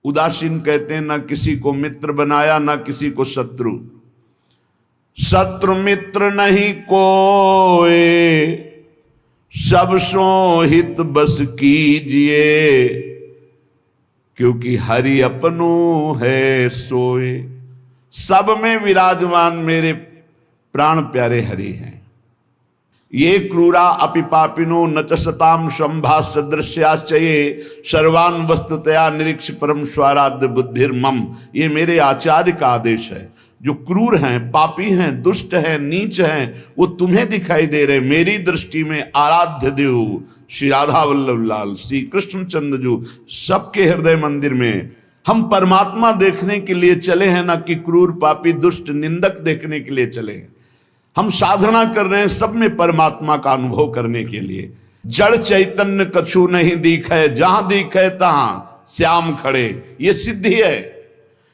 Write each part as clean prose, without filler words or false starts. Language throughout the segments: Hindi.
उदासीन कहते हैं ना किसी को मित्र बनाया ना किसी को शत्रु। शत्रु मित्र नहीं कोय, सब सो हित बस कीजिए, क्योंकि हरि अपनो है सोए। सब में विराजमान मेरे प्राण प्यारे हरि हैं। ये क्रूरा अपि पापिनो न च सताम संभाष्य दृश्याश्चये सर्वान वस्तुतया निरीक्ष परम स्वाराध्य बुद्धिर्मम। ये मेरे आचार्य का आदेश है। जो क्रूर हैं, पापी हैं, दुष्ट हैं, नीच हैं, वो तुम्हें दिखाई दे रहे। मेरी दृष्टि में आराध्य देव श्री राधा वल्लभ लाल, श्री कृष्णचंद्र जो सबके हृदय मंदिर में हम परमात्मा देखने के लिए चले हैं, ना कि क्रूर पापी दुष्ट निंदक देखने के लिए चले हैं। हम साधना कर रहे हैं सब में परमात्मा का अनुभव करने के लिए। जड़ चैतन्य कछु नहीं दिखे, जहां दिखे तहां श्याम खड़े। ये सिद्धि है,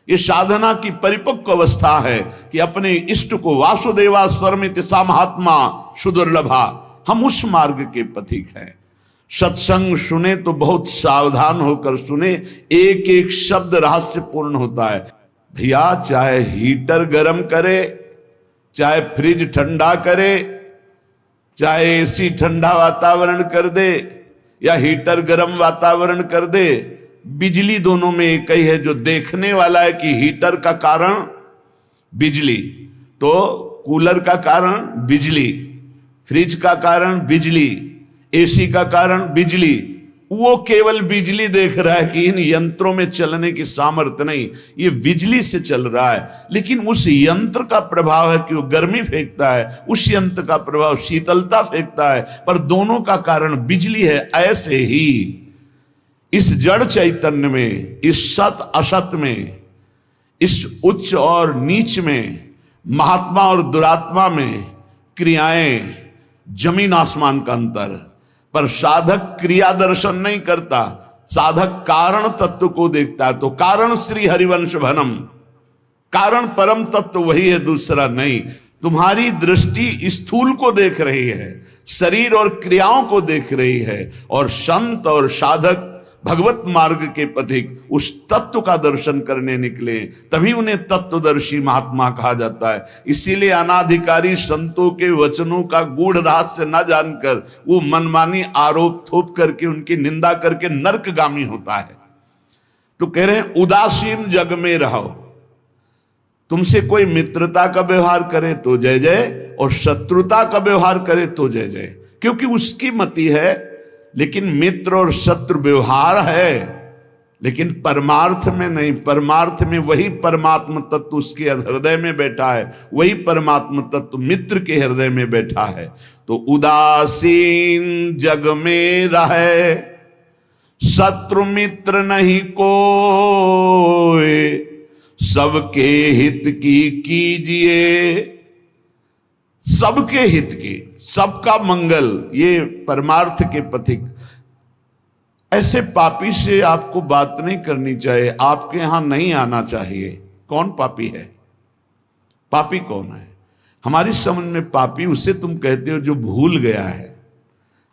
ये साधना की परिपक्व अवस्था है कि अपने इष्ट को वासुदेवा स्वरमिति सा महात्मा सुदुर्लभा। हम उस मार्ग के पथिक हैं। सत्संग सुने तो बहुत सावधान होकर सुने, एक एक शब्द रहस्यपूर्ण होता है। भैया चाहे हीटर गर्म करे, चाहे फ्रिज ठंडा करे, चाहे एसी ठंडा वातावरण कर दे या हीटर गर्म वातावरण कर दे, बिजली दोनों में एक ही है। जो देखने वाला है कि हीटर का कारण बिजली, तो कूलर का कारण बिजली, फ्रिज का कारण बिजली, एसी का कारण बिजली, वो केवल बिजली देख रहा है कि इन यंत्रों में चलने की सामर्थ्य नहीं, ये बिजली से चल रहा है। लेकिन उस यंत्र का प्रभाव है कि वो गर्मी फेंकता है, उस यंत्र का प्रभाव शीतलता फेंकता है, पर दोनों का कारण बिजली है। ऐसे ही इस जड़ चैतन्य में, इस सत असत में, इस उच्च और नीच में, महात्मा और दुरात्मा में क्रियाएं जमीन आसमान का अंतर। पर साधक क्रिया दर्शन नहीं करता, साधक कारण तत्व को देखता है। तो कारण श्री हरिवंश भनम, कारण परम तत्व वही है, दूसरा नहीं। तुम्हारी दृष्टि स्थूल को देख रही है, शरीर और क्रियाओं को देख रही है, और संत और साधक भगवत मार्ग के पथिक उस तत्व का दर्शन करने निकले, तभी उन्हें तत्वदर्शी महात्मा कहा जाता है। इसीलिए अनाधिकारी संतों के वचनों का गूढ़ रहस्य न जानकर वो मनमानी आरोप थोप करके उनकी निंदा करके नरकगामी होता है। तो कह रहे हैं उदासीन जग में रहो। तुमसे कोई मित्रता का व्यवहार करे तो जय जय, और शत्रुता का व्यवहार करे तो जय जय, क्योंकि उसकी मति है। लेकिन मित्र और शत्रु व्यवहार है, लेकिन परमार्थ में नहीं। परमार्थ में वही परमात्म तत्व उसके हृदय में बैठा है, वही परमात्म तत्व मित्र के हृदय में बैठा है। तो उदासीन जग में रहे, शत्रु मित्र नहीं कोय, सबके हित की कीजिए। सबके हित की, सबका मंगल, ये परमार्थ के पथिक। ऐसे पापी से आपको बात नहीं करनी चाहिए, आपके यहां नहीं आना चाहिए। कौन पापी है? पापी कौन है? हमारी समझ में पापी उसे तुम कहते हो जो भूल गया है,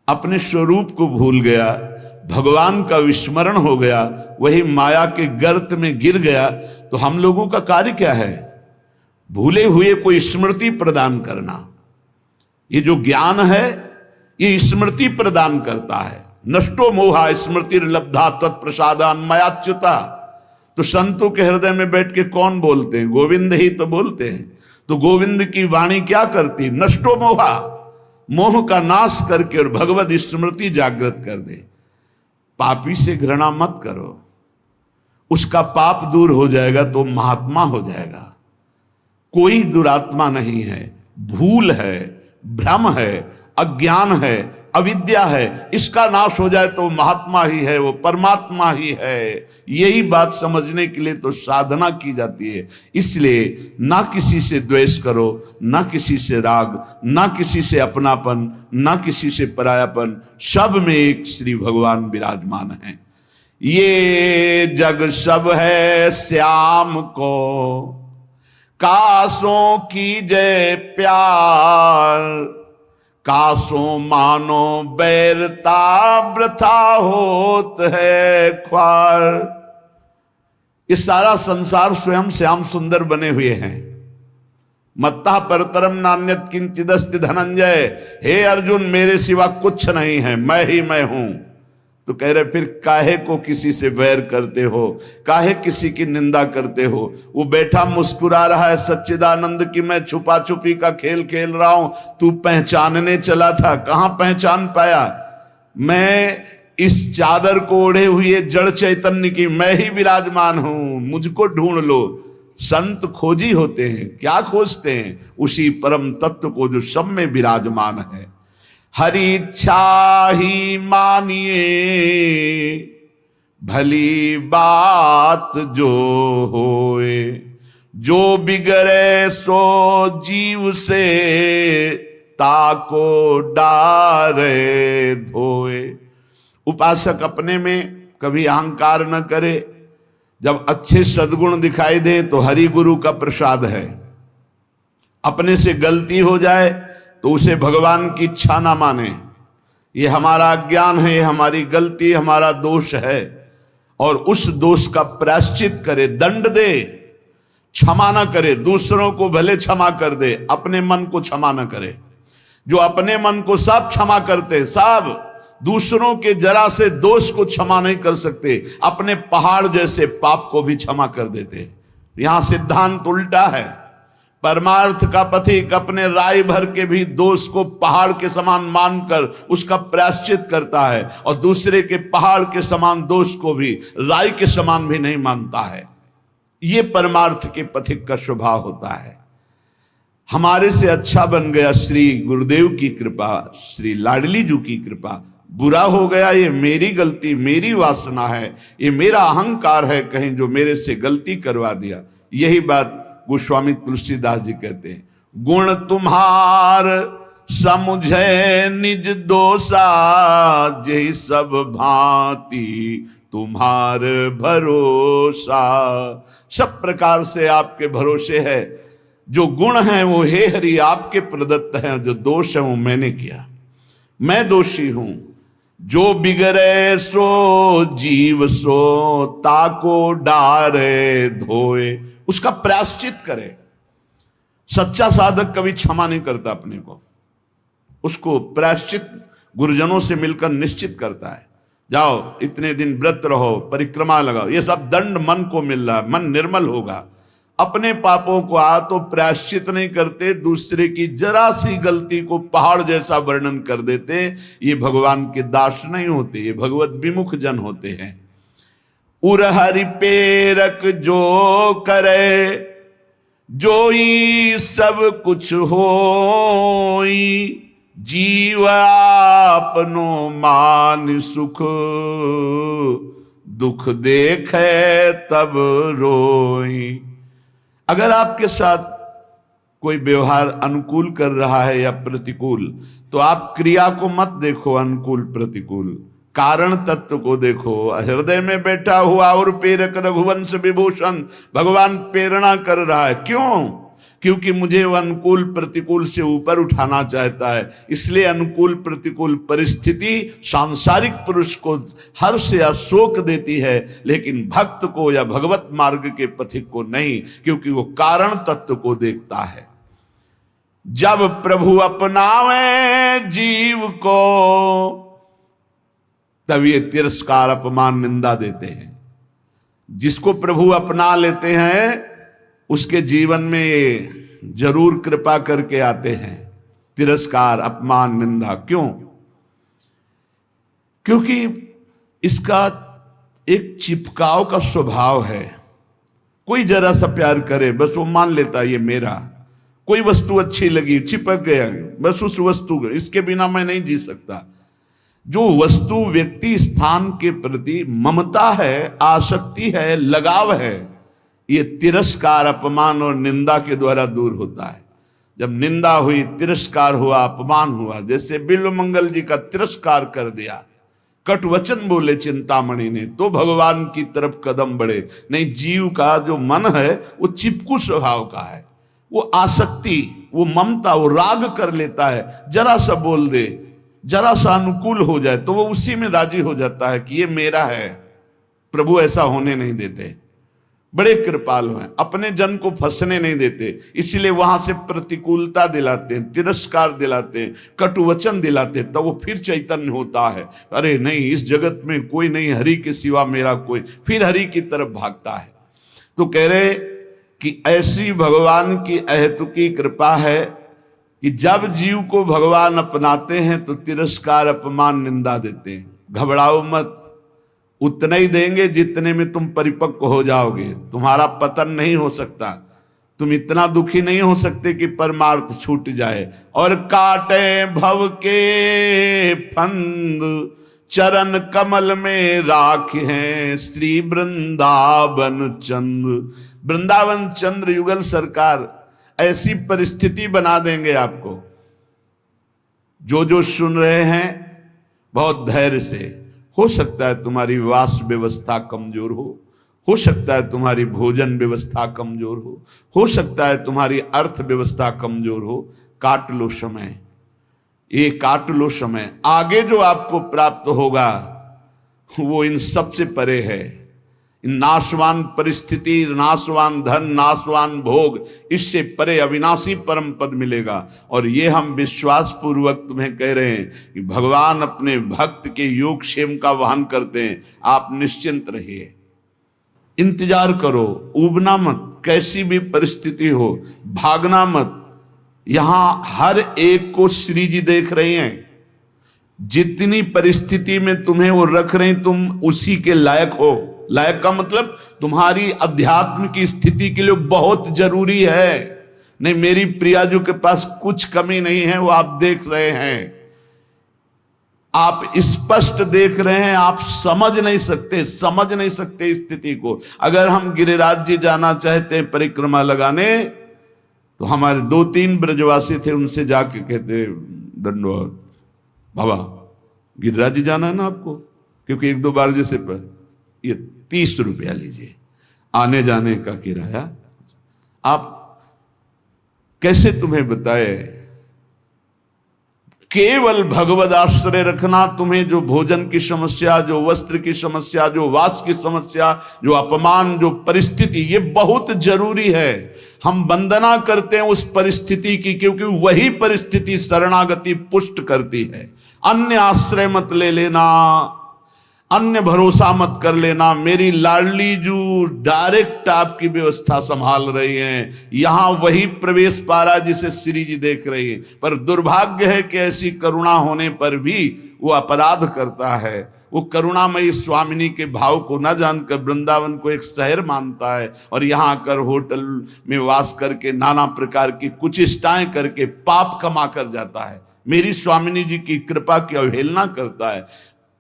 अपने स्वरूप को भूल गया, भगवान का विस्मरण हो गया, वही माया के गर्त में गिर गया। तो हम लोगों का कार्य क्या है? भूले हुए को स्मृति प्रदान करना। ये जो ज्ञान है ये स्मृति प्रदान करता है। नष्टो मोहा स्मृति लब्धा तत्प्रसादान मयाच्युता। तो संतों के हृदय में बैठ के कौन बोलते हैं? गोविंद ही तो बोलते हैं। तो गोविंद की वाणी क्या करती? नष्टो मोहा, मोह का नाश करके और भगवत स्मृति जागृत कर दे। पापी से घृणा मत करो, उसका पाप दूर हो जाएगा तो महात्मा हो जाएगा। कोई दुरात्मा नहीं है, भूल है, भ्रम है, अज्ञान है, अविद्या है। इसका नाश हो जाए तो महात्मा ही है, वो परमात्मा ही है। यही बात समझने के लिए तो साधना की जाती है। इसलिए ना किसी से द्वेष करो, ना किसी से राग, ना किसी से अपनापन, ना किसी से परायापन। सब में एक श्री भगवान विराजमान है। ये जग सब है श्याम को, कासों की जय प्यार, कासों मानो बैरता वृथा होत है ख्वार। ये सारा संसार स्वयं श्याम सुंदर बने हुए हैं। मत्ता परतरम नान्यत किंचिदस्ति धनंजय, हे अर्जुन मेरे सिवा कुछ नहीं है, मैं ही मैं हूं। तो कह रहे फिर काहे को किसी से वैर करते हो, काहे किसी की निंदा करते हो। वो बैठा मुस्कुरा रहा है सच्चिदानंद की मैं छुपा छुपी का खेल खेल रहा हूं, तू पहचानने चला था, कहां पहचान पाया। मैं इस चादर को ओढ़े हुए जड़ चैतन्य की मैं ही विराजमान हूं, मुझको ढूंढ लो। संत खोजी होते हैं, क्या खोजते हैं, उसी परम तत्व को जो सब में विराजमान है। हरि इच्छा ही मानिए भली बात जो होए, जो बिगड़े सो जीव से ताको डारे धोए। उपासक अपने में कभी अहंकार न करे, जब अच्छे सद्गुण दिखाई दे तो हरि गुरु का प्रसाद है। अपने से गलती हो जाए तो उसे भगवान की इच्छा ना माने, ये हमारा अज्ञान है, हमारी गलती, हमारा दोष है, और उस दोष का प्रायश्चित करे, दंड दे, क्षमा ना करे। दूसरों को भले क्षमा कर दे, अपने मन को क्षमा ना करे। जो अपने मन को सब क्षमा करते, सब दूसरों के जरा से दोष को क्षमा नहीं कर सकते, अपने पहाड़ जैसे पाप को भी क्षमा कर देते। यहां सिद्धांत उल्टा है। परमार्थ का पथिक अपने राय भर के भी दोष को पहाड़ के समान मानकर उसका प्रायश्चित करता है, और दूसरे के पहाड़ के समान दोष को भी राय के समान भी नहीं मानता है। ये परमार्थ के पथिक का स्वभाव होता है। हमारे से अच्छा बन गया श्री गुरुदेव की कृपा, श्री लाडली जी की कृपा। बुरा हो गया ये मेरी गलती, मेरी वासना है, ये मेरा अहंकार है कहीं जो मेरे से गलती करवा दिया। यही बात गोस्वामी तुलसीदास जी कहते हैं, गुण तुम्हार समुझे निज दोषा, जय सब भांति तुम्हार भरोसा। सब प्रकार से आपके भरोसे है। जो गुण हैं वो हे हरि आपके प्रदत्त हैं, जो दोष है वो मैंने किया, मैं दोषी हूं। जो बिगड़े सो जीव सो ताको डारे धोए, उसका प्रायश्चित करे। सच्चा साधक कभी क्षमा नहीं करता अपने को, उसको प्रायश्चित गुरुजनों से मिलकर निश्चित करता है। जाओ इतने दिन व्रत रहो, परिक्रमा लगाओ, ये सब दंड मन को मिल रहा है, मन निर्मल होगा। अपने पापों को तो प्रायश्चित नहीं करते, दूसरे की जरा सी गलती को पहाड़ जैसा वर्णन कर देते। ये भगवान के दास नहीं होते, ये भगवत विमुख जन होते हैं। उरहरि पेरक जो करे, जोई सब कुछ होई, जीव आपनो मान सुख, दुख देखे तब रोई। अगर आपके साथ कोई व्यवहार अनुकूल कर रहा है या प्रतिकूल, तो आप क्रिया को मत देखो अनुकूल प्रतिकूल, कारण तत्व को देखो। हृदय में बैठा हुआ और प्रेरक रघुवंश विभूषण भगवान प्रेरणा कर रहा है। क्यों? क्योंकि मुझे वो अनुकूल प्रतिकूल से ऊपर उठाना चाहता है। इसलिए अनुकूल प्रतिकूल परिस्थिति सांसारिक पुरुष को हर्ष या शोक देती है, लेकिन भक्त को या भगवत मार्ग के पथिक को नहीं, क्योंकि वो कारण तत्व को देखता है। जब प्रभु अपनावे जीव को, तब ये तिरस्कार अपमान निंदा देते हैं। जिसको प्रभु अपना लेते हैं उसके जीवन में जरूर कृपा करके आते हैं तिरस्कार अपमान निंदा। क्यों? क्योंकि इसका एक चिपकाव का स्वभाव है। कोई जरा सा प्यार करे बस वो मान लेता ये मेरा। कोई वस्तु अच्छी लगी, चिपक गया, बस उस वस्तु, इसके बिना मैं नहीं जी सकता। जो वस्तु व्यक्ति स्थान के प्रति ममता है, आसक्ति है, लगाव है, ये तिरस्कार अपमान और निंदा के द्वारा दूर होता है। जब निंदा हुई, तिरस्कार हुआ, अपमान हुआ, जैसे बिल्व मंगल जी का तिरस्कार कर दिया, कट वचन बोले चिंतामणि ने, तो भगवान की तरफ कदम बढ़े। नहीं, जीव का जो मन है वो चिपकू स्वभाव का है, वो आसक्ति, वो ममता, वो राग कर लेता है। जरा सा बोल दे, जरा सा अनुकूल हो जाए तो वो उसी में राजी हो जाता है कि ये मेरा है। प्रभु ऐसा होने नहीं देते। बड़े कृपालु हैं, अपने जन को फंसने नहीं देते, इसीलिए वहां से प्रतिकूलता दिलाते हैं, तिरस्कार दिलाते हैं, कटुवचन दिलाते हैं, तब वो फिर चैतन्य होता है। अरे नहीं, इस जगत में कोई नहीं, हरि के सिवा मेरा कोई, फिर हरि की तरफ भागता है। तो कह रहे कि ऐसी भगवान की अहेतुकी कृपा है कि जब जीव को भगवान अपनाते हैं तो तिरस्कार, अपमान, निंदा देते हैं। घबराओ मत, उतना ही देंगे जितने में तुम परिपक्व हो जाओगे। तुम्हारा पतन नहीं हो सकता, तुम इतना दुखी नहीं हो सकते कि परमार्थ छूट जाए। और काटे भव के फंद, चरण कमल में राख हैं श्री वृंदावन चंद्र। वृंदावन चंद्र युगल सरकार ऐसी परिस्थिति बना देंगे आपको। जो जो सुन रहे हैं बहुत धैर्य से, हो सकता है तुम्हारी वास व्यवस्था कमजोर हो सकता है तुम्हारी भोजन व्यवस्था कमजोर हो सकता है तुम्हारी अर्थ व्यवस्था कमजोर हो। काट लो समय, ये काट लो समय। आगे जो आपको प्राप्त होगा वो इन सब से परे है। नाशवान परिस्थिति, नाशवान धन, नाशवान भोग, इससे परे अविनाशी परम पद मिलेगा। और ये हम विश्वास पूर्वक तुम्हें कह रहे हैं कि भगवान अपने भक्त के योगक्षेम का वहन करते हैं। आप निश्चिंत रहिए, इंतजार करो, ऊबना मत, कैसी भी परिस्थिति हो भागना मत। यहां हर एक को श्री जी देख रहे हैं। जितनी परिस्थिति में तुम्हें वो रख रहे हैं, तुम उसी के लायक हो। लायक का मतलब तुम्हारी अध्यात्म की स्थिति के लिए बहुत जरूरी है। नहीं, मेरी प्रियाजू के पास कुछ कमी नहीं है, वो आप देख रहे हैं, आप स्पष्ट देख रहे हैं, आप समझ नहीं सकते स्थिति को। अगर हम गिरिराज जी जाना चाहते हैं परिक्रमा लगाने, तो हमारे 2-3 ब्रजवासी थे, उनसे जाके कहते दंडवत बाबा गिरिराज जी जाना है ना आपको, क्योंकि 1-2 बार जैसे पर ये 30 रुपया लीजिए आने जाने का किराया। आप कैसे तुम्हें बताए, केवल भगवद आश्रय रखना। तुम्हें जो भोजन की समस्या, जो वस्त्र की समस्या, जो वास की समस्या, जो अपमान, जो परिस्थिति, ये बहुत जरूरी है। हम वंदना करते हैं उस परिस्थिति की, क्योंकि वही परिस्थिति शरणागति पुष्ट करती है। अन्य आश्रय मत ले लेना, अन्य भरोसा मत कर लेना। मेरी लाडली जो डायरेक्ट आपकी व्यवस्था संभाल रही हैं, यहां वही प्रवेश पा रहा जिसे श्री जी देख रही है। पर दुर्भाग्य है कि ऐसी करुणा होने पर भी वो अपराध करता है। वो करुणामयी स्वामिनी के भाव को न जानकर वृंदावन को एक शहर मानता है, और यहाँ आकर होटल में वास करके नाना प्रकार की कुचेष्टाएं करके पाप कमा कर जाता है। मेरी स्वामिनी जी की कृपा की अवहेलना करता है।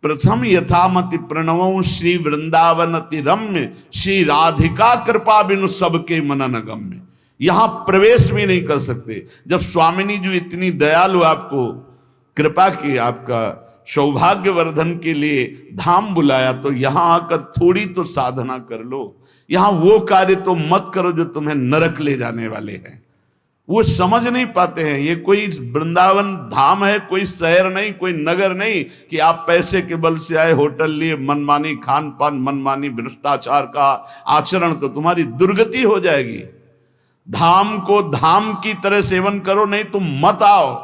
प्रथम यथामति प्रणवों श्री वृंदावन अति रम्य, श्री राधिका कृपा बिनु सबके मनन गम्य। यहां प्रवेश भी नहीं कर सकते। जब स्वामिनी जी इतनी दयालु आपको कृपा की, आपका सौभाग्य वर्धन के लिए धाम बुलाया, तो यहां आकर थोड़ी तो साधना कर लो। यहां वो कार्य तो मत करो जो तुम्हें नरक ले जाने वाले हैं। वो समझ नहीं पाते हैं। ये कोई वृंदावन धाम है, कोई शहर नहीं, कोई नगर नहीं कि आप पैसे के बल से आए, होटल लिए, मनमानी खान पान, मनमानी भ्रष्टाचार का आचरण, तो तुम्हारी दुर्गति हो जाएगी। धाम को धाम की तरह सेवन करो, नहीं तुम मत आओ।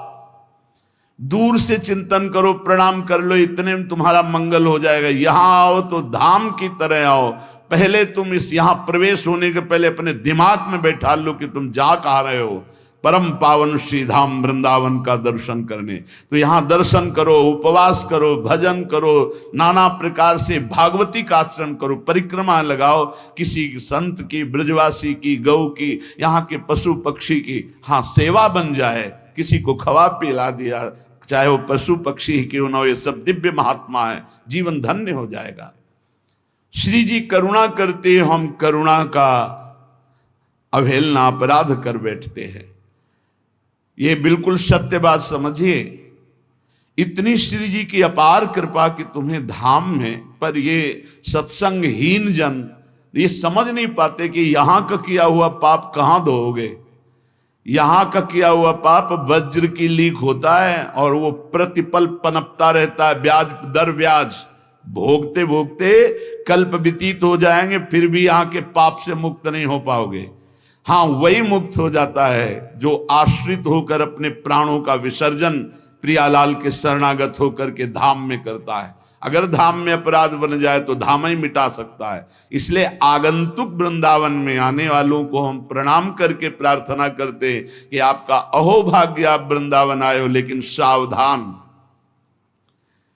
दूर से चिंतन करो, प्रणाम कर लो, इतने में तुम्हारा मंगल हो जाएगा। यहां आओ तो धाम की तरह आओ। पहले तुम इस यहां प्रवेश होने के पहले अपने दिमाग में बैठा लो कि तुम जा कहां रहे हो। परम पावन श्री धाम वृंदावन का दर्शन करने। तो यहां दर्शन करो, उपवास करो, भजन करो, नाना प्रकार से भागवती का आचरण करो, परिक्रमा लगाओ, किसी संत की, ब्रजवासी की, गौ की, यहाँ के पशु पक्षी की हाँ सेवा बन जाए। किसी को खवा पिला दिया, चाहे वो पशु पक्षी ही क्यों ना हो, ये सब दिव्य महात्मा है, जीवन धन्य हो जाएगा। श्री जी करुणा करते, हम करुणा का अवहेलना, अपराध कर बैठते हैं। ये बिल्कुल सत्य बात समझिए। इतनी श्री जी की अपार कृपा कि तुम्हें धाम में, पर ये सत्संगहीन जन ये समझ नहीं पाते कि यहां का किया हुआ पाप कहां धोओगे। यहां का किया हुआ पाप वज्र की लीक होता है और वो प्रतिपल पनपता रहता है, ब्याज दर ब्याज, भोगते भोगते कल्प व्यतीत हो जाएंगे, फिर भी यहाँ के पाप से मुक्त नहीं हो पाओगे। हाँ, वही मुक्त हो जाता है जो आश्रित होकर अपने प्राणों का विसर्जन प्रियालाल के शरणागत होकर के धाम में करता है। अगर धाम में अपराध बन जाए तो धाम ही मिटा सकता है। इसलिए आगंतुक वृंदावन में आने वालों को हम प्रणाम करके प्रार्थना करते हैं कि आपका अहोभाग्य, आप वृंदावन आए हो, लेकिन सावधान,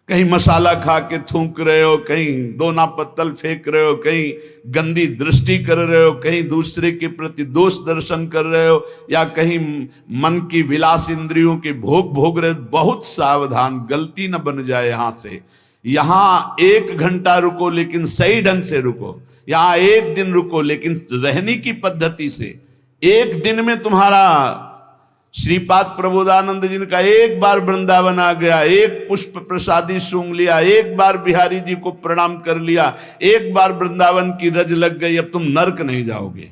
कहीं मसाला खा के थूक रहे हो, कहीं दोना पत्तल फेंक रहे हो, कहीं गंदी दृष्टि कर रहे हो, कहीं दूसरे के प्रति दोष दर्शन कर रहे हो, या कहीं मन की विलास इंद्रियों के भोग भोग रहे हो। बहुत सावधान, गलती न बन जाए। यहां से यहां 1 घंटा रुको लेकिन सही ढंग से रुको, यहां 1 दिन रुको लेकिन रहने की पद्धति से। 1 दिन में तुम्हारा श्रीपाद प्रबोधानंद जी का 1 बार वृंदावन आ गया, 1 पुष्प प्रसादी सूंघ लिया, 1 बार बिहारी जी को प्रणाम कर लिया, 1 बार वृंदावन की रज लग गई, अब तुम नरक नहीं जाओगे।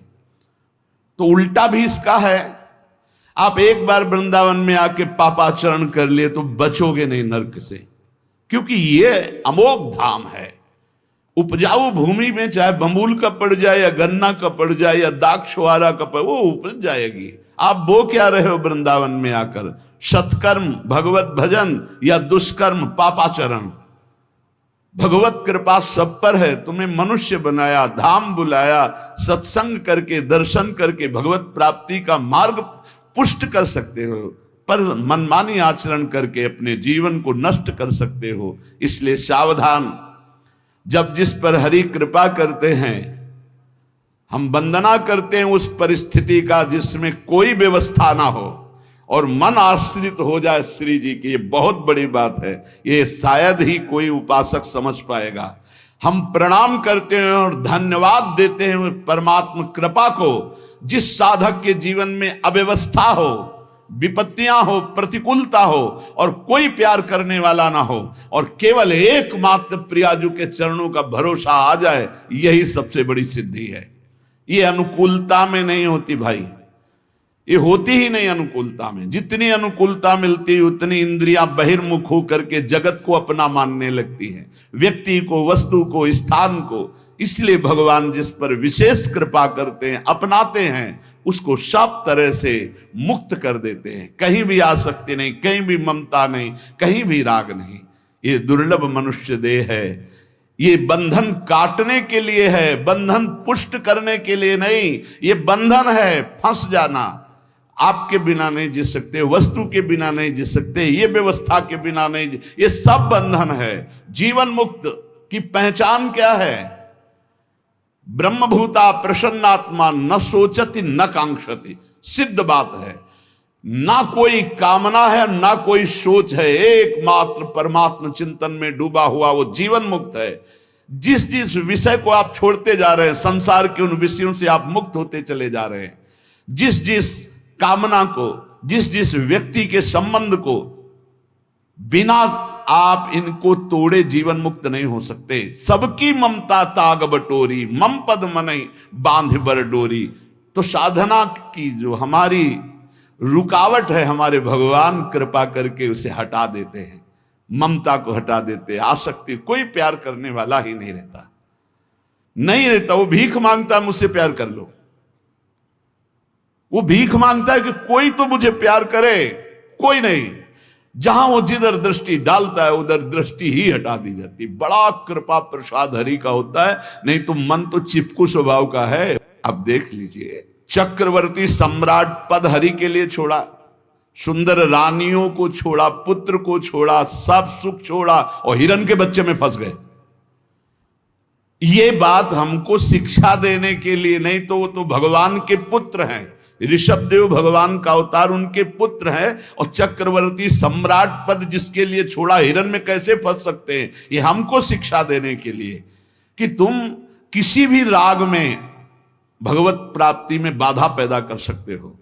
तो उल्टा भी इसका है, आप 1 बार वृंदावन में आके पापाचरण कर लिए तो बचोगे नहीं नरक से, क्योंकि ये अमोघ धाम है। उपजाऊ भूमि में चाहे बंबूल का पड़ जाए या गन्ना का पड़ जाए या दाक्षवारा का पड़, वो उपज जाएगी। आप बो क्या रहे हो वृंदावन में आकर? सत्कर्म भगवत भजन या दुष्कर्म पापाचरण। भगवत कृपा सब पर है, तुम्हें मनुष्य बनाया, धाम बुलाया, सत्संग करके दर्शन करके भगवत प्राप्ति का मार्ग पुष्ट कर सकते हो, पर मनमानी आचरण करके अपने जीवन को नष्ट कर सकते हो। इसलिए सावधान, जब जिस पर हरि कृपा करते हैं, हम वंदना करते हैं उस परिस्थिति का जिसमें कोई व्यवस्था ना हो और मन आश्रित हो जाए श्री जी की। ये बहुत बड़ी बात है, ये शायद ही कोई उपासक समझ पाएगा। हम प्रणाम करते हैं और धन्यवाद देते हैं परमात्मा कृपा को, जिस साधक के जीवन में अव्यवस्था हो, विपत्तियां हो, प्रतिकूलता हो और कोई प्यार करने वाला ना हो और केवल एकमात्र प्रियाजू के चरणों का भरोसा आ जाए, यही सबसे बड़ी सिद्धि है। ये अनुकूलता में नहीं होती भाई, ये होती ही नहीं अनुकूलता में। जितनी अनुकूलता मिलती उतनी इंद्रियां बहिर्मुख होकर के जगत को अपना मानने लगती हैं, व्यक्ति को, वस्तु को, स्थान को। इसलिए भगवान जिस पर विशेष कृपा करते हैं, अपनाते हैं, उसको सब तरह से मुक्त कर देते हैं। कहीं भी आसक्ति नहीं, कहीं भी ममता नहीं, कहीं भी राग नहीं। ये दुर्लभ मनुष्य देह है, ये बंधन काटने के लिए है, बंधन पुष्ट करने के लिए नहीं। ये बंधन है फंस जाना, आपके बिना नहीं जी सकते, वस्तु के बिना नहीं जी सकते, ये व्यवस्था के बिना नहीं, ये सब बंधन है। जीवन मुक्त की पहचान क्या है? ब्रह्मभूता प्रसन्नात्मा न सोचति न कांक्षति, सिद्ध बात है। ना कोई कामना है, ना कोई सोच है, एकमात्र परमात्मा चिंतन में डूबा हुआ वो जीवन मुक्त है। जिस जिस विषय को आप छोड़ते जा रहे हैं, संसार के उन विषयों से आप मुक्त होते चले जा रहे हैं। जिस जिस कामना को, जिस जिस व्यक्ति के संबंध को, बिना आप इनको तोड़े जीवन मुक्त नहीं हो सकते। सबकी ममता ताग बटोरी, मम पद मनई बांध बर डोरी। तो साधना की जो हमारी रुकावट है, हमारे भगवान कृपा करके उसे हटा देते हैं, ममता को हटा देते हैं। आसक्ति, कोई प्यार करने वाला ही नहीं रहता, नहीं रहता। वो भीख मांगता है, मुझसे प्यार कर लो। वो भीख मांगता है कि कोई तो मुझे प्यार करे, कोई नहीं। जहां वो जिधर दृष्टि डालता है उधर दृष्टि ही हटा दी जाती। बड़ा कृपा प्रसाद हरि का होता है, नहीं तो मन तो चिपकू स्वभाव का है। अब देख लीजिए, चक्रवर्ती सम्राट पद हरि के लिए छोड़ा, सुंदर रानियों को छोड़ा, पुत्र को छोड़ा, सब सुख छोड़ा और हिरण के बच्चे में फंस गए। ये बात हमको शिक्षा देने के लिए, नहीं तो वो तो भगवान के पुत्र हैं। ऋषभदेव भगवान का अवतार, उनके पुत्र हैं। और चक्रवर्ती सम्राट पद जिसके लिए छोड़ा, हिरण में कैसे फंस सकते हैं? ये हमको शिक्षा देने के लिए कि तुम किसी भी राग में भगवत प्राप्ति में बाधा पैदा कर सकते हो।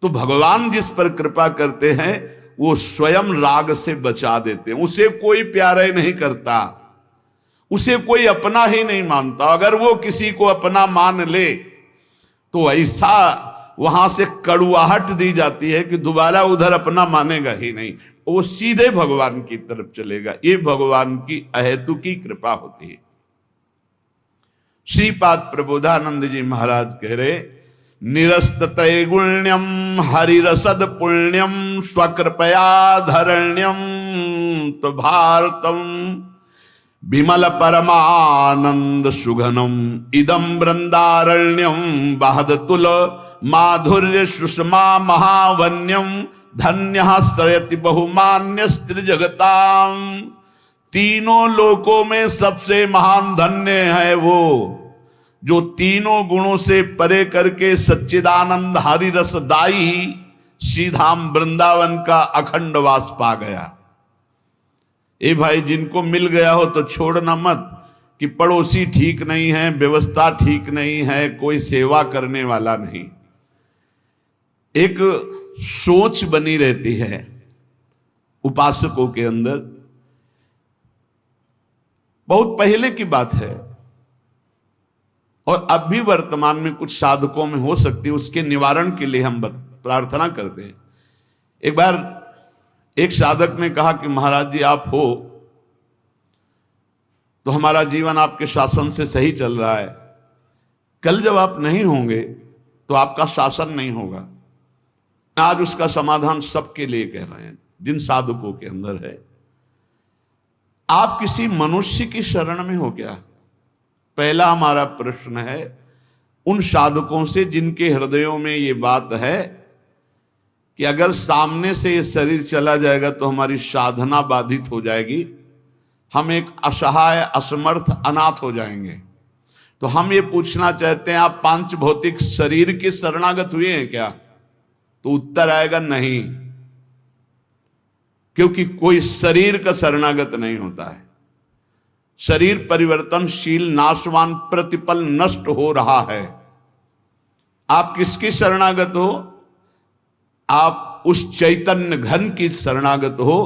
तो भगवान जिस पर कृपा करते हैं वो स्वयं राग से बचा देते हैं। उसे कोई प्यार ही नहीं करता, उसे कोई अपना ही नहीं मानता। अगर वो किसी को अपना मान ले तो ऐसा वहां से कड़ुआहट दी जाती है कि दोबारा उधर अपना मानेगा ही नहीं। वो सीधे भगवान की तरफ चलेगा। ये भगवान की अहेतु की कृपा होती है। श्रीपाद प्रबोधानंद जी महाराज कह रहे, निरस्त त्रैगुण्यम हरिरसद पुण्यम स्वकृपया धरण्यम तो भारतम विमल परमानंद सुघनम इदम वृंदारण्यम बहदतुल माधुर्य सुषमा महावन्यम धन्य सरयति बहुमान्य स्त्री जगताम। तीनों लोकों में सबसे महान धन्य है वो जो तीनों गुणों से परे करके सच्चिदानंद हरि रसदाई श्रीधाम वृंदावन का अखंड वास पा गया। ए भाई, जिनको मिल गया हो तो छोड़ना मत कि पड़ोसी ठीक नहीं है, व्यवस्था ठीक नहीं है, कोई सेवा करने वाला नहीं। एक सोच बनी रहती है उपासकों के अंदर। बहुत पहले की बात है और अब भी वर्तमान में कुछ साधकों में हो सकती है, उसके निवारण के लिए हम प्रार्थना करते हैं। एक बार एक साधक ने कहा कि महाराज जी आप हो तो हमारा जीवन आपके शासन से सही चल रहा है, कल जब आप नहीं होंगे तो आपका शासन नहीं होगा। आज उसका समाधान सबके लिए कह रहे हैं जिन साधकों के अंदर है। आप किसी मनुष्य की शरण में हो क्या? पहला हमारा प्रश्न है उन साधकों से जिनके हृदयों में ये बात है कि अगर सामने से ये शरीर चला जाएगा तो हमारी साधना बाधित हो जाएगी, हम एक असहाय असमर्थ अनाथ हो जाएंगे। तो हम ये पूछना चाहते हैं आप पांच भौतिक शरीर के शरणागत हुए हैं क्या? तो उत्तर आएगा नहीं, क्योंकि कोई शरीर का शरणागत नहीं होता है। शरीर परिवर्तनशील, नाशवान, प्रतिपल नष्ट हो रहा है। आप किसकी शरणागत हो? आप उस चैतन्य घन की शरणागत हो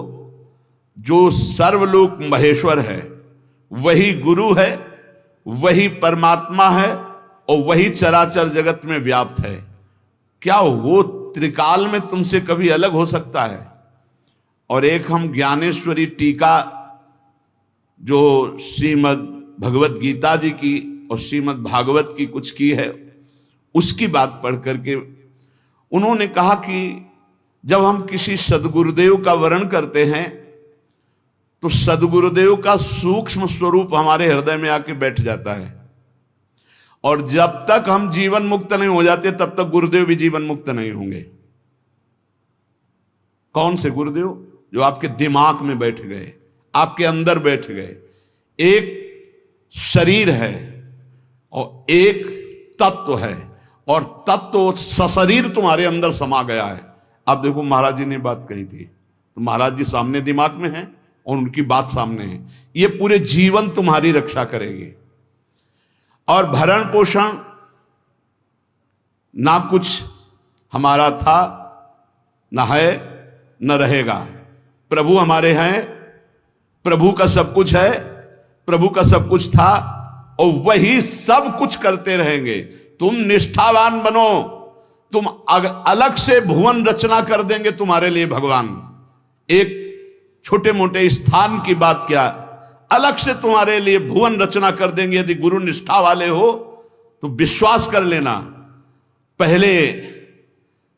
जो सर्वलोक महेश्वर है, वही गुरु है, वही परमात्मा है और वही चराचर जगत में व्याप्त है। क्या वो त्रिकाल में तुमसे कभी अलग हो सकता है? और एक हम ज्ञानेश्वरी टीका जो श्रीमद् भगवत गीता जी की और श्रीमद् भागवत की कुछ की है, उसकी बात पढ़ करके उन्होंने कहा कि जब हम किसी सदगुरुदेव का वर्णन करते हैं तो सदगुरुदेव का सूक्ष्म स्वरूप हमारे हृदय में आके बैठ जाता है, और जब तक हम जीवन मुक्त नहीं हो जाते तब तक गुरुदेव भी जीवन मुक्त नहीं होंगे। कौन से गुरुदेव? जो आपके दिमाग में बैठ गए, आपके अंदर बैठ गए। एक शरीर है और एक तत्व है, और तत्व सशरीर तुम्हारे अंदर समा गया है। अब देखो महाराज जी ने बात कही थी तो महाराज जी सामने दिमाग में है और उनकी बात सामने है। ये पूरे जीवन तुम्हारी रक्षा करेगी। और भरण पोषण ना कुछ हमारा था, ना है, न रहेगा। प्रभु हमारे हैं, प्रभु का सब कुछ है, प्रभु का सब कुछ था और वही सब कुछ करते रहेंगे। तुम निष्ठावान बनो, तुम अलग से भुवन रचना कर देंगे तुम्हारे लिए भगवान। एक छोटे मोटे स्थान की बात क्या, अलग से तुम्हारे लिए भुवन रचना कर देंगे। यदि गुरु निष्ठा वाले हो तो विश्वास कर लेना, पहले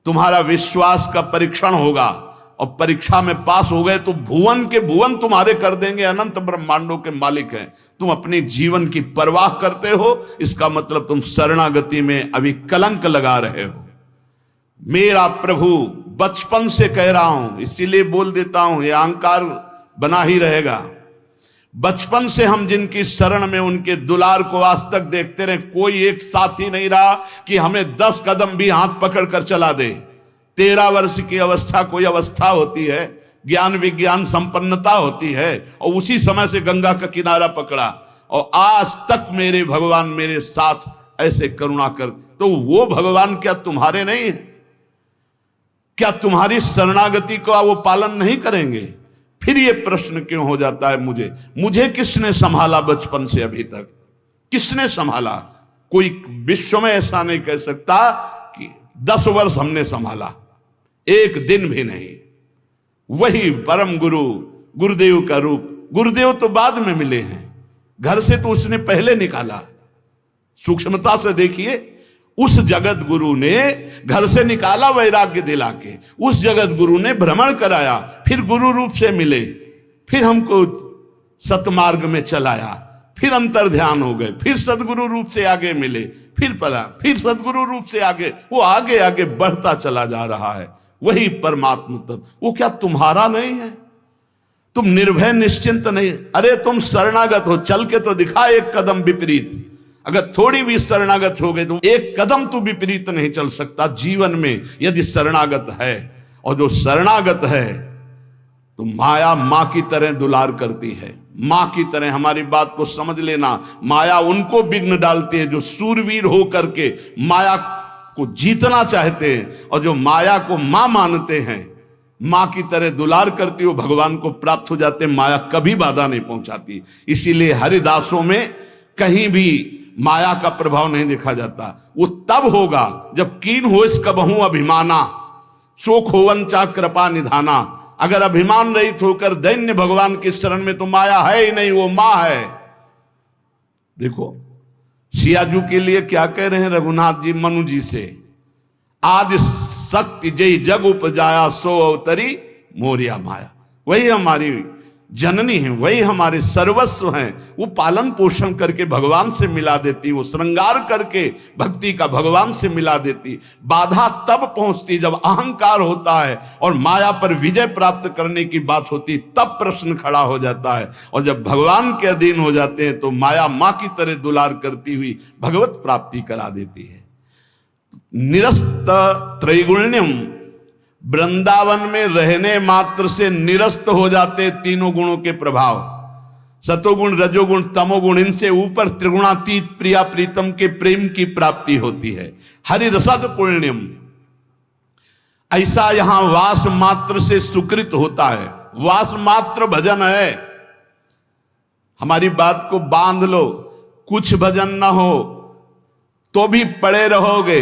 तुम्हारा विश्वास का परीक्षण होगा और परीक्षा में पास हो गए तो भुवन के भुवन तुम्हारे कर देंगे। अनंत ब्रह्मांडों के मालिक हैं। तुम अपने जीवन की परवाह करते हो, इसका मतलब तुम शरणागति में अभी कलंक लगा रहे हो। मेरा प्रभु बचपन से कह रहा हूं, इसीलिए बोल देता हूं, यह अहंकार बना ही रहेगा। बचपन से हम जिनकी शरण में उनके दुलार को आज तक देखते रहे, कोई एक साथी नहीं रहा कि हमें 10 कदम भी हाथ पकड़ कर चला दे। 13 वर्ष की अवस्था कोई अवस्था होती है, ज्ञान विज्ञान संपन्नता होती है, और उसी समय से गंगा का किनारा पकड़ा और आज तक मेरे भगवान मेरे साथ ऐसे करुणा कर। तो वो भगवान क्या तुम्हारे नहीं है? क्या तुम्हारी शरणागति का वो पालन नहीं करेंगे? फिर ये प्रश्न क्यों हो जाता है मुझे किसने संभाला बचपन से अभी तक? किसने संभाला? कोई विश्व में ऐसा नहीं कह सकता कि 10 वर्ष हमने संभाला, एक दिन भी नहीं। वही परम गुरु गुरुदेव का रूप। गुरुदेव तो बाद में मिले हैं, घर से तो उसने पहले निकाला। सूक्ष्मता से देखिए, उस जगत गुरु ने घर से निकाला वैराग्य दिला के, उस जगत गुरु ने भ्रमण कराया, फिर गुरु रूप से मिले, फिर हमको सतमार्ग में चलाया, फिर अंतर ध्यान हो गए, फिर सदगुरु रूप से आगे मिले, फिर पला, फिर सदगुरु रूप से आगे, वो आगे आगे बढ़ता चला जा रहा है। वही परमात्मा तत्व। वो क्या तुम्हारा नहीं है? तुम निर्भय निश्चिंत नहीं? अरे तुम शरणागत हो, चल के तो दिखा एक कदम विपरीत। अगर थोड़ी भी शरणागत हो गए तो एक कदम तो विपरीत नहीं चल सकता जीवन में, यदि शरणागत है। और जो शरणागत है तो माया मां की तरह दुलार करती है, मां की तरह। हमारी बात को समझ लेना, माया उनको विघ्न डालती है जो सूरवीर हो करके माया को जीतना चाहते हैं, और जो माया को मां मानते हैं, मां की तरह दुलार करती हो, भगवान को प्राप्त हो जाते हैं। माया कभी बाधा नहीं पहुंचाती। इसीलिए हरिदासों में कहीं भी माया का प्रभाव नहीं देखा जाता। वो तब होगा जब कीन हो इसका बहु अभिमाना, शोक होवंचा कृपा निधाना। अगर अभिमान रहित होकर दैन्य भगवान की शरण में, तो माया है ही नहीं, वो मां है। देखो सियाजू के लिए क्या कह रहे हैं रघुनाथ जी मनु जी से, आदि शक्ति जय जग उपजाया सो अवतरी मोरिया माया। वही हमारी जननी है, वही हमारे सर्वस्व हैं। वो पालन पोषण करके भगवान से मिला देती, वो श्रृंगार करके भक्ति का भगवान से मिला देती। बाधा तब पहुंचती जब अहंकार होता है और माया पर विजय प्राप्त करने की बात होती, तब प्रश्न खड़ा हो जाता है। और जब भगवान के अधीन हो जाते हैं तो माया मां की तरह दुलार करती हुई भगवत प्राप्ति करा देती है। निरस्त त्रैगुण्यम, वृंदावन में रहने मात्र से निरस्त हो जाते तीनों गुणों के प्रभाव, सतोगुण रजोगुण तमोगुण। इनसे ऊपर त्रिगुणातीत प्रिया प्रीतम के प्रेम की प्राप्ति होती है। हरि रसद पुण्यम, ऐसा यहां वास मात्र से सुकृत होता है। वास मात्र भजन है। हमारी बात को बांध लो, कुछ भजन ना हो तो भी पड़े रहोगे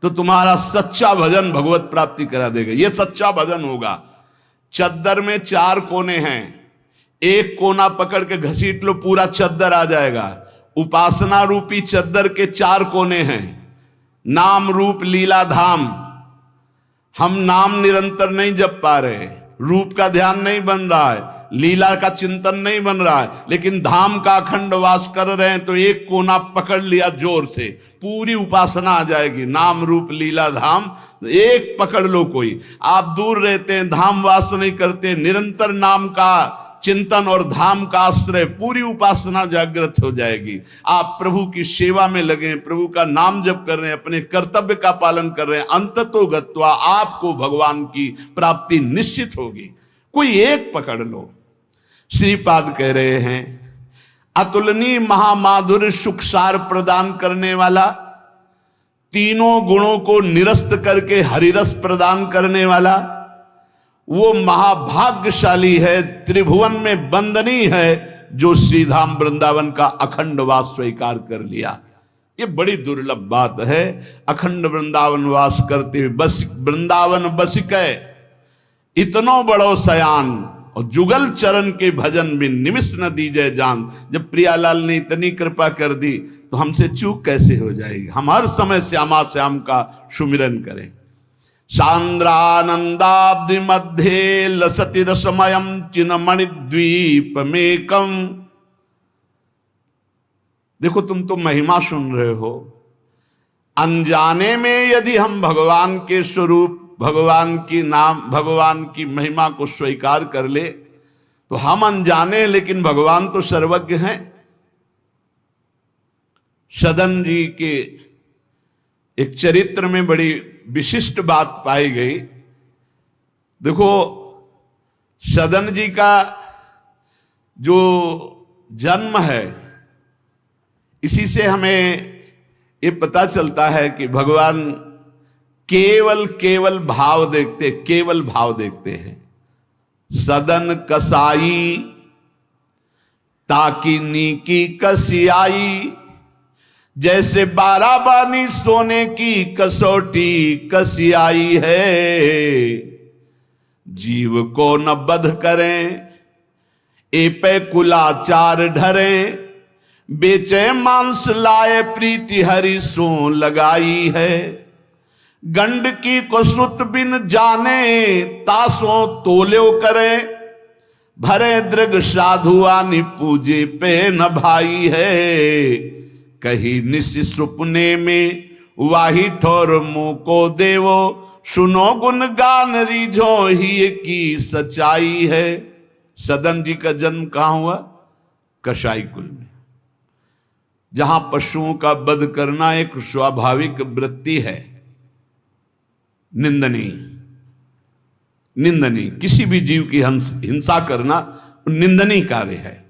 तो तुम्हारा सच्चा भजन भगवत प्राप्ति करा देगा। यह सच्चा भजन होगा। चद्दर में 4 कोने हैं, एक कोना पकड़ के घसीट लो, पूरा चद्दर आ जाएगा। उपासना रूपी चद्दर के 4 कोने हैं, नाम रूप लीला धाम। हम नाम निरंतर नहीं जप पा रहे, रूप का ध्यान नहीं बन रहा है, लीला का चिंतन नहीं बन रहा है, लेकिन धाम का अखंड वास कर रहे हैं तो एक कोना पकड़ लिया जोर से, पूरी उपासना आ जाएगी। नाम रूप लीला धाम एक पकड़ लो। कोई आप दूर रहते हैं, धाम वास नहीं करते, निरंतर नाम का चिंतन और धाम का आश्रय, पूरी उपासना जागृत हो जाएगी। आप प्रभु की सेवा में लगे, प्रभु का नाम जप कर रहे हैं, अपने कर्तव्य का पालन कर रहे हैं, अंततो गत्वा आपको भगवान की प्राप्ति निश्चित होगी। कोई एक पकड़ लो। श्रीपाद कह रहे हैं, अतुलनीय महामाधुर्य सुखसार प्रदान करने वाला, तीनों गुणों को निरस्त करके हरिरस प्रदान करने वाला, वो महाभाग्यशाली है, त्रिभुवन में वंदनीय है, जो श्रीधाम वृंदावन का अखंड वास स्वीकार कर लिया। ये बड़ी दुर्लभ बात है। अखंड वृंदावन वास करते हुए बस वृंदावन बसिकै इतनो बड़ो सयान, और जुगल चरण के भजन में निमिष न दीजय जान। जब प्रियालाल ने इतनी कृपा कर दी तो हमसे चूक कैसे हो जाएगी। हम हर समय श्यामा श्याम का सुमिरन करें। सांद्रानंदाब्धि मध्य लसति रसमयम चिन्मणि द्वीप मेकम। देखो तुम तो महिमा सुन रहे हो, अनजाने में यदि हम भगवान के स्वरूप, भगवान की नाम, भगवान की महिमा को स्वीकार कर ले तो हम अनजाने, लेकिन भगवान तो सर्वज्ञ हैं। सदन जी के एक चरित्र में बड़ी विशिष्ट बात पाई गई। देखो सदन जी का जो जन्म है, इसी से हमें ये पता चलता है कि भगवान केवल भाव देखते, केवल भाव देखते हैं। सदन कसाई ताकि नीकी कसियाई, जैसे बाराबानी सोने की कसौटी कसियाई है। जीव को न बध करें, ए पे कुलाचार ढरें, बेचे मांस लाए प्रीति हरि सो लगाई है। गंडकी को सुत बिन जाने, तासों तोल्यो करे, भरे दृग साधु आनि पूजे पे न भाई है। कही निस सुपने में वाही ठोर मुंह को देवो, सुनो गुण गान रीझो ही की सच्चाई है। सदन जी का जन्म कहां हुआ? कसाई कुल में, जहां पशुओं का वध करना एक स्वाभाविक वृत्ति है, निंदनीय। निंदनीय, किसी भी जीव की हिंसा करना निंदनीय कार्य है।